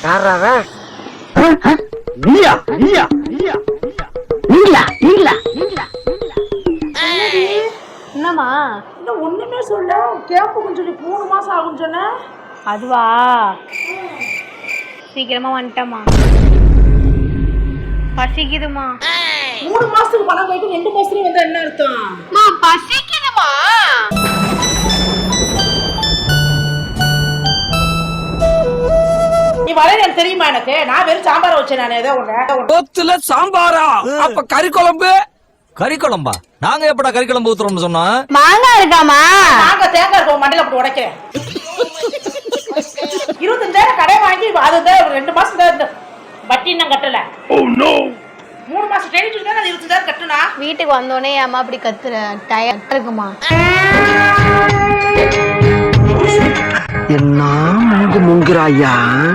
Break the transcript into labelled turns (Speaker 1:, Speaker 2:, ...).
Speaker 1: யாராவ
Speaker 2: என்னம்மா
Speaker 3: இன்னும் ஒண்ணுமே சொல்ல கேட்புன்னு சொல்லி 3 மாசம் ஆகும் சொன்ன.
Speaker 2: அதுவா சீக்கிரமா வந்துட்டம்மா. பசிக்குதுமா.
Speaker 3: 3 மாசத்துக்கு பணம் போயிட்டு 2 மாசத்துலயே வந்தா என்ன அர்த்தம்?
Speaker 2: பசிக்குதுமா.
Speaker 3: நீ வரைய எனக்கு தெரியுமா? எனக்கு நான் வெறும் சாம்பார் வச்சேன். நான் ஏதோ
Speaker 4: ஒத்துல சாம்பாரா? அப்ப கறி குழம்பு? கறி குழம்பா? நாங்க எப்படா கறி குழம்பு ஊத்துறோம்னு சொன்னா?
Speaker 2: மாங்காய் இருக்காமா?
Speaker 3: நாங்க தேங்காய் இருக்கோம் மண்டையில போட்டு உடைக்கிறேன். 25,000 கடை வாங்கி அதுதான் 2 மாசம் தான் வட்டி இன்னும் கட்டல. 3 மாசம் ட்ரெயினிங் சொல்லி தான் 25,000 கட்டுனா.
Speaker 2: வீட்டுக்கு வந்தோடனே அம்மா அப்படி கத்துற டயர்ட் இருக்குமா?
Speaker 1: என்ன முங்குறாயா?